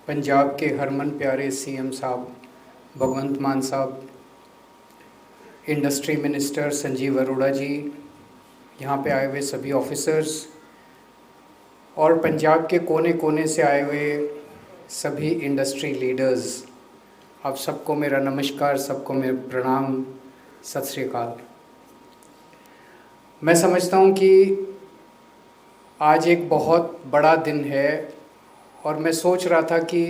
पंजाब के हरमन प्यारे सीएम साहब भगवंत मान साहब, इंडस्ट्री मिनिस्टर संजीव अरोड़ा जी, यहाँ पे आए हुए सभी ऑफिसर्स और पंजाब के कोने कोने से आए हुए सभी इंडस्ट्री लीडर्स, आप सबको मेरा नमस्कार, सबको मेरा प्रणाम, सत श्री अकाल। मैं समझता हूँ कि आज एक बहुत बड़ा दिन है और मैं सोच रहा था कि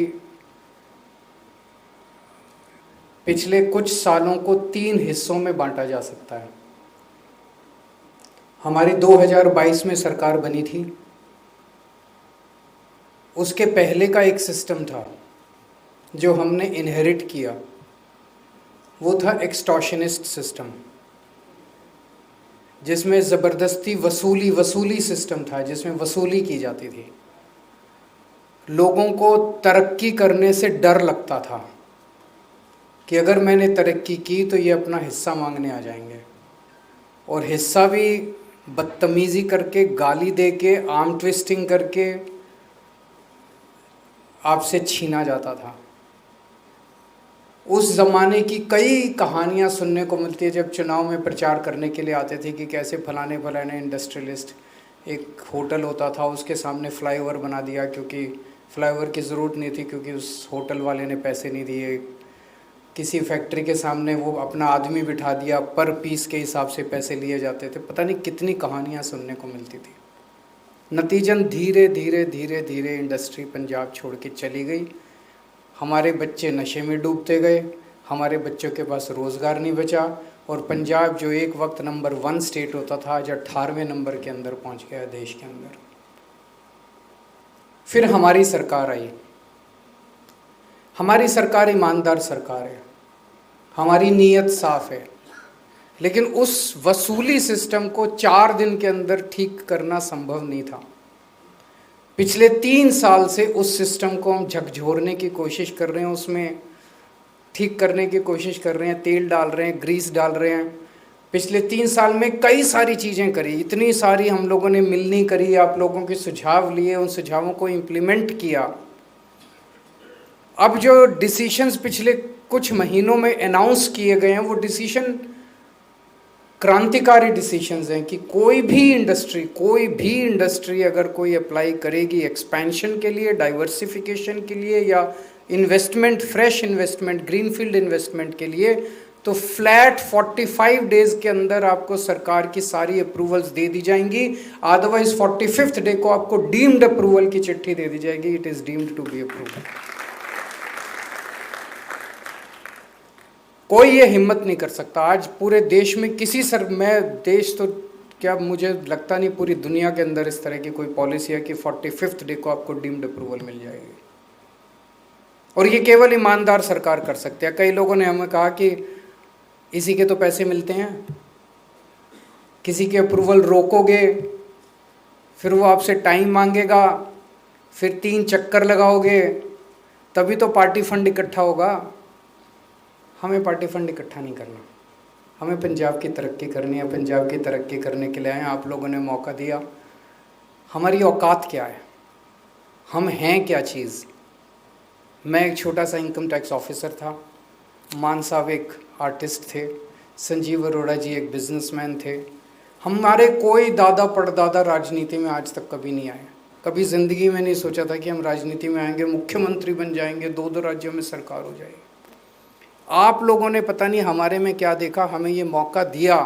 पिछले कुछ सालों को 3 हिस्सों में बांटा जा सकता है। हमारी 2022 में सरकार बनी थी, उसके पहले का एक सिस्टम था जो हमने इनहेरिट किया, वो था एक्सटॉर्शनिस्ट सिस्टम, जिसमें ज़बरदस्ती वसूली सिस्टम था, जिसमें वसूली की जाती थी। लोगों को तरक्की करने से डर लगता था कि अगर मैंने तरक्की की तो ये अपना हिस्सा मांगने आ जाएंगे, और हिस्सा भी बदतमीज़ी करके, गाली दे के, आर्म ट्विस्टिंग करके आपसे छीना जाता था। उस ज़माने की कई कहानियाँ सुनने को मिलती है जब चुनाव में प्रचार करने के लिए आते थे कि कैसे फलाने इंडस्ट्रियलिस्ट, एक होटल होता था उसके सामने फ्लाईओवर बना दिया क्योंकि फ्लाईओवर की ज़रूरत नहीं थी, क्योंकि उस होटल वाले ने पैसे नहीं दिए। किसी फैक्ट्री के सामने वो अपना आदमी बिठा दिया, पर पीस के हिसाब से पैसे लिए जाते थे। पता नहीं कितनी कहानियाँ सुनने को मिलती थी। नतीजन धीरे धीरे इंडस्ट्री पंजाब छोड़ के चली गई। हमारे बच्चे नशे में डूबते गए, हमारे बच्चों के पास रोज़गार नहीं बचा, और पंजाब जो एक वक्त नंबर 1 स्टेट होता था, आज 18वें नंबर के अंदर पहुंच गया देश के अंदर। फिर हमारी सरकार आई। हमारी सरकार ईमानदार सरकार है, हमारी नीयत साफ़ है, लेकिन उस वसूली सिस्टम को 4 दिन के अंदर ठीक करना संभव नहीं था। पिछले 3 साल से उस सिस्टम को हम झकझोरने की कोशिश कर रहे हैं, उसमें ठीक करने की कोशिश कर रहे हैं, तेल डाल रहे हैं, ग्रीस डाल रहे हैं। पिछले 3 साल में कई सारी चीज़ें करी, इतनी सारी हम लोगों ने मिलनी करी, आप लोगों के सुझाव लिए, उन सुझावों को इम्प्लीमेंट किया। अब जो डिसीशंस पिछले कुछ महीनों में अनाउंस किए गए हैं, वो डिसीशन क्रांतिकारी डिसीशंस हैं कि कोई भी इंडस्ट्री अगर कोई अप्लाई करेगी एक्सपेंशन के लिए, डाइवर्सिफिकेशन के लिए, या investment, fresh investment, greenfield investment के लिए, तो फ्लैट 45 डेज़ के अंदर आपको सरकार की सारी अप्रूवल्स दे दी जाएंगी। अदरवाइज 45th डे को आपको डीम्ड अप्रूवल की चिट्ठी दे दी जाएगी, it is deemed to be approved. कोई ये हिम्मत नहीं कर सकता आज पूरे देश में मुझे लगता नहीं पूरी दुनिया के अंदर इस तरह की कोई पॉलिसी है कि 45th डे को आपको डीम्ड अप्रूवल मिल जाएगी, और ये केवल ईमानदार सरकार कर सकते हैं। कई लोगों ने हमें कहा कि इसी के तो पैसे मिलते हैं, किसी के अप्रूवल रोकोगे, फिर वो आपसे टाइम मांगेगा, फिर 3 चक्कर लगाओगे, तभी तो पार्टी फंड इकट्ठा होगा। हमें पार्टी फंड इकट्ठा नहीं करना, हमें पंजाब की तरक्की करनी है। पंजाब की तरक्की करने के लिए आए, आप लोगों ने मौका दिया। हमारी औकात क्या है, हम हैं क्या चीज़। मैं एक छोटा सा इनकम टैक्स ऑफिसर था, मान साहब एक आर्टिस्ट थे, संजीव अरोड़ा जी एक बिजनेसमैन थे। हमारे कोई दादा परदादा राजनीति में आज तक कभी नहीं आए, कभी ज़िंदगी में नहीं सोचा था कि हम राजनीति में आएंगे, मुख्यमंत्री बन जाएंगे, 2 राज्यों में सरकार हो जाएगी। आप लोगों ने पता नहीं हमारे में क्या देखा, हमें ये मौका दिया।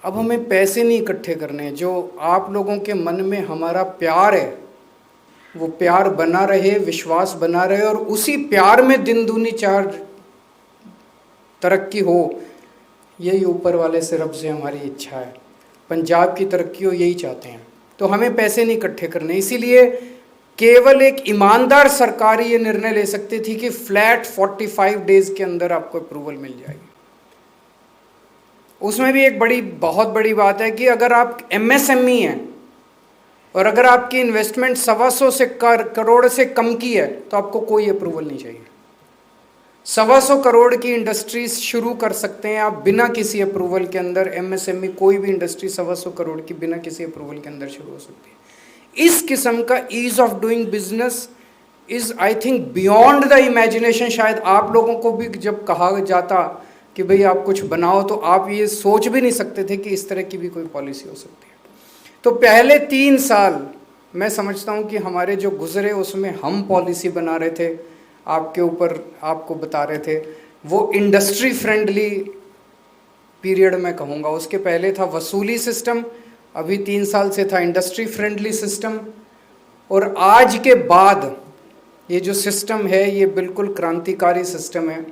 अब हमें पैसे नहीं इकट्ठे करने, जो आप लोगों के मन में हमारा प्यार है वो प्यार बना रहे, विश्वास बना रहे, और उसी प्यार में दिन दूनी 4 तरक्की हो, यही ऊपर वाले से रब से हमारी इच्छा है। पंजाब की तरक्की हो, यही चाहते हैं। तो हमें पैसे नहीं इकट्ठे करने, इसीलिए केवल एक ईमानदार सरकार ये निर्णय ले सकती थी कि फ्लैट 45 डेज़ के अंदर आपको अप्रूवल मिल जाएगी। उसमें भी एक बहुत बड़ी बात है कि अगर आप MSME हैं और अगर आपकी इन्वेस्टमेंट 125 करोड़ से कम की है तो आपको कोई अप्रूवल नहीं चाहिए। 125 करोड़ की इंडस्ट्रीज शुरू कर सकते हैं आप बिना किसी अप्रूवल के अंदर। MSME कोई भी इंडस्ट्री 125 करोड़ की बिना किसी अप्रूवल के अंदर शुरू हो सकती है। इस किस्म का ease of doing business, is I think beyond the imagination. शायद आप लोगों को भी जब कहा जाता कि भाई आप कुछ बनाओ तो आप ये सोच भी नहीं सकते थे कि इस तरह की भी कोई पॉलिसी हो सकती है। तो पहले 3 साल मैं समझता हूँ कि हमारे जो गुजरे उसमें हम पॉलिसी बना रहे थे, आपके ऊपर आपको बता रहे थे, वो इंडस्ट्री फ्रेंडली पीरियड मैं कहूँगा। उसके पहले था वसूली सिस्टम, अभी 3 साल से था इंडस्ट्री फ्रेंडली सिस्टम, और आज के बाद ये जो सिस्टम है ये बिल्कुल क्रांतिकारी सिस्टम है।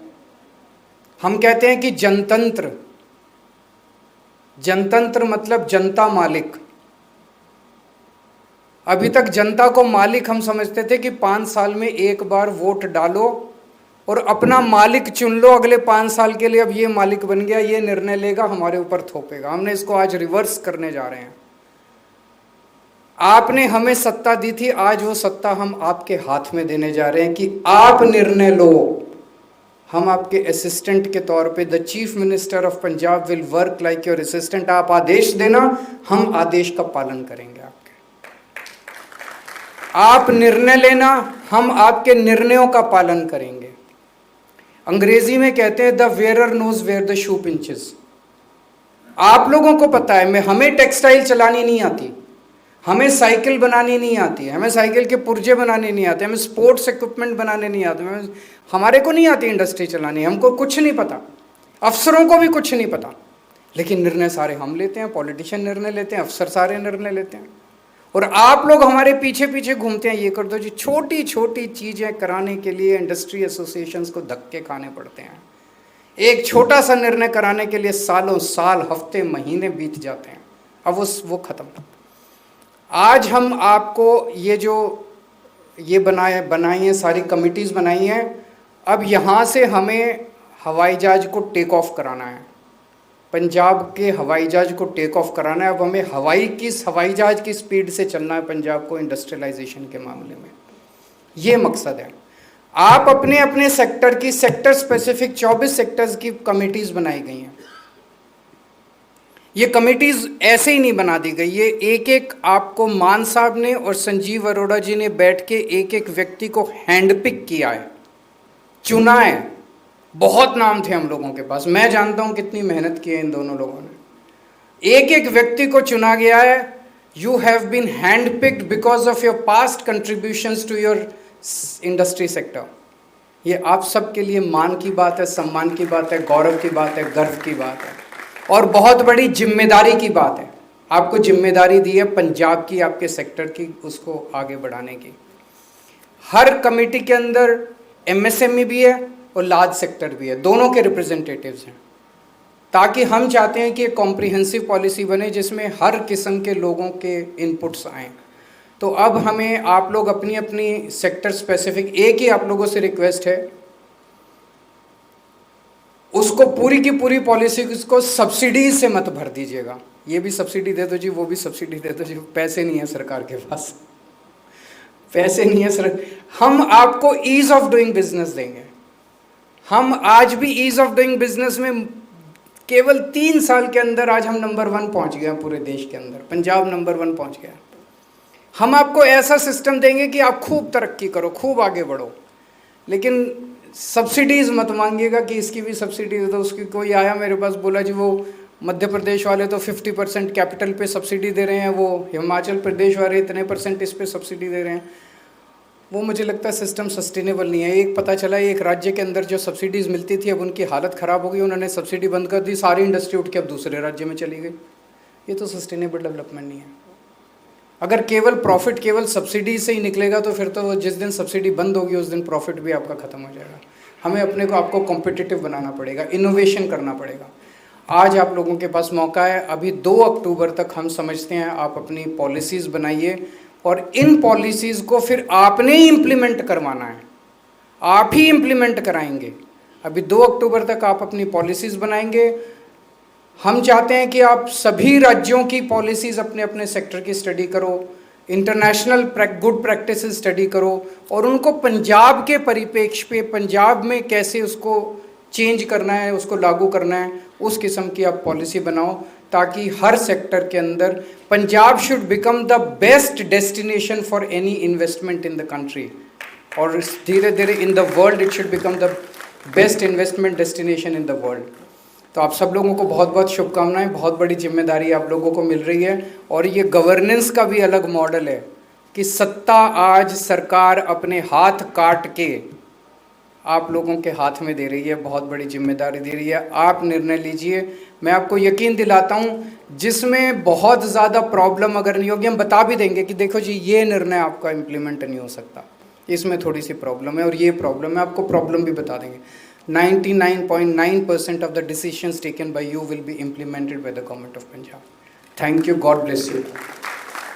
हम कहते हैं कि जनतंत्र, जनतंत्र मतलब जनता मालिक। अभी तक जनता को मालिक हम समझते थे कि 5 साल में एक बार वोट डालो और अपना मालिक चुन लो अगले 5 साल के लिए। अब ये मालिक बन गया, ये निर्णय लेगा, हमारे ऊपर थोपेगा। हमने इसको आज रिवर्स करने जा रहे हैं। आपने हमें सत्ता दी थी, आज वो सत्ता हम आपके हाथ में देने जा रहे हैं कि आप निर्णय लो। हम आपके असिस्टेंट के तौर पे, the chief minister of Punjab will work like your assistant. आप आदेश देना, हम आदेश का पालन करेंगे आपके। आप निर्णय लेना, हम आपके निर्णयों का पालन करेंगे। अंग्रेजी में कहते हैं the wearer knows where the shoe pinches. आप लोगों को पता है, हमें टेक्सटाइल चलानी नहीं आती, हमें साइकिल बनानी नहीं आती, हमें साइकिल के पुर्जे बनाने नहीं आते, हमें स्पोर्ट्स इक्विपमेंट बनाने नहीं आते, हमारे को नहीं आती इंडस्ट्री चलानी, हमको कुछ नहीं पता, अफसरों को भी कुछ नहीं पता, लेकिन निर्णय सारे हम लेते हैं। पॉलिटिशियन निर्णय लेते हैं, अफसर सारे निर्णय लेते हैं, और आप लोग हमारे पीछे पीछे घूमते हैं, ये कर दो जी। छोटी छोटी चीज़ें कराने के लिए इंडस्ट्री एसोसिएशंस को धक्के खाने पड़ते हैं। एक छोटा सा निर्णय कराने के लिए सालों साल, हफ्ते, महीने बीत जाते हैं। अब वो खत्म। आज हम आपको ये जो ये बनाई हैं, सारी कमिटीज़ बनाई हैं, अब यहाँ से हमें हवाई जहाज को टेक ऑफ कराना है, पंजाब के हवाई जहाज को टेक ऑफ कराना है। अब हमें हवाई जहाज की स्पीड से चलना है पंजाब को इंडस्ट्रियलाइजेशन के मामले में, ये मकसद है। आप अपने अपने सेक्टर की, सेक्टर स्पेसिफिक 24 सेक्टर्स की कमिटीज़ बनाई गई हैं। ये कमिटीज़ ऐसे ही नहीं बना दी गई, ये एक एक आपको मान साहब ने और संजीव अरोड़ा जी ने बैठ के एक एक व्यक्ति को हैंड पिक किया है, चुना है। बहुत नाम थे हम लोगों के पास, मैं जानता हूं कितनी मेहनत की है इन दोनों लोगों ने। एक एक व्यक्ति को चुना गया है। You have been hand picked because of your past contributions to your industry sector. ये आप सबके लिए मान की बात है, सम्मान की बात है, गौरव की बात है, गर्व की बात है, और बहुत बड़ी जिम्मेदारी की बात है। आपको जिम्मेदारी दी है पंजाब की, आपके सेक्टर की, उसको आगे बढ़ाने की। हर कमेटी के अंदर एमएसएमई भी है और लार्ज सेक्टर भी है, दोनों के रिप्रेजेंटेटिव्स हैं, ताकि हम चाहते हैं कि एक कॉम्प्रिहेंसिव पॉलिसी बने जिसमें हर किस्म के लोगों के इनपुट्स आएँ। तो अब हमें आप लोग अपनी अपनी सेक्टर स्पेसिफिक, एक ही आप लोगों से रिक्वेस्ट है, उसको पूरी की पूरी पॉलिसी को सब्सिडीज से मत भर दीजिएगा। ये भी सब्सिडी दे दो जी, वो भी सब्सिडी दे दो जी। पैसे नहीं है सरकार के पास, पैसे नहीं है सर। हम आपको ईज ऑफ डूइंग बिजनेस देंगे। हम आज भी ईज ऑफ डूइंग बिजनेस में केवल 3 साल के अंदर आज हम नंबर 1 पहुंच गए हैं पूरे देश के अंदर। पंजाब नंबर 1 पहुंच गया। हम आपको ऐसा सिस्टम देंगे कि आप खूब तरक्की करो, खूब आगे बढ़ो, लेकिन सब्सिडीज़ मत मांगिएगा कि इसकी भी सब्सिडी दे दो, उसकी। कोई आया मेरे पास, बोला जी वो मध्य प्रदेश वाले तो 50% कैपिटल पे सब्सिडी दे रहे हैं, वो हिमाचल प्रदेश वाले इतने % इस पे सब्सिडी दे रहे हैं। वो मुझे लगता है सिस्टम सस्टेनेबल नहीं है। एक पता चला एक राज्य के अंदर जो सब्सिडीज़ मिलती थी, अब उनकी हालत ख़राब हो गई, उन्होंने सब्सिडी बंद कर दी, सारी इंडस्ट्री उठ के अब दूसरे राज्य में चली गई। ये तो सस्टेनेबल डेवलपमेंट नहीं है। अगर केवल प्रॉफिट केवल सब्सिडी से ही निकलेगा तो फिर तो जिस दिन सब्सिडी बंद होगी उस दिन प्रॉफिट भी आपका ख़त्म हो जाएगा। हमें अपने को आपको कॉम्पिटिटिव बनाना पड़ेगा, इनोवेशन करना पड़ेगा। आज आप लोगों के पास मौका है। अभी 2 अक्टूबर तक हम समझते हैं आप अपनी पॉलिसीज़ बनाइए, और इन पॉलिसीज़ को फिर आपने ही इम्प्लीमेंट करवाना है, आप ही इम्प्लीमेंट कराएंगे। अभी 2 अक्टूबर तक आप अपनी पॉलिसीज़ बनाएंगे। हम चाहते हैं कि आप सभी राज्यों की पॉलिसीज़ अपने अपने सेक्टर की स्टडी करो, इंटरनेशनल गुड प्रैक्टिसेस स्टडी करो, और उनको पंजाब के परिप्रेक्ष्य पे, पंजाब में कैसे उसको चेंज करना है, उसको लागू करना है, उस किस्म की आप पॉलिसी बनाओ, ताकि हर सेक्टर के अंदर Punjab should become the best destination for any investment in the country. और धीरे धीरे in the world it should become the best investment destination in the world. तो आप सब लोगों को बहुत बहुत शुभकामनाएं, बहुत बड़ी जिम्मेदारी आप लोगों को मिल रही है। और ये गवर्नेंस का भी अलग मॉडल है कि सत्ता आज सरकार अपने हाथ काट के आप लोगों के हाथ में दे रही है, बहुत बड़ी जिम्मेदारी दे रही है। आप निर्णय लीजिए। मैं आपको यकीन दिलाता हूँ, जिसमें बहुत ज़्यादा प्रॉब्लम अगर नहीं होगी, हम बता भी देंगे कि देखो जी ये निर्णय आपका इम्प्लीमेंट नहीं हो सकता, इसमें थोड़ी सी प्रॉब्लम है और ये प्रॉब्लम है, आपको प्रॉब्लम भी बता देंगे। 99.9% of the decisions taken by you will be implemented by the government of Punjab. Thank you. God bless you.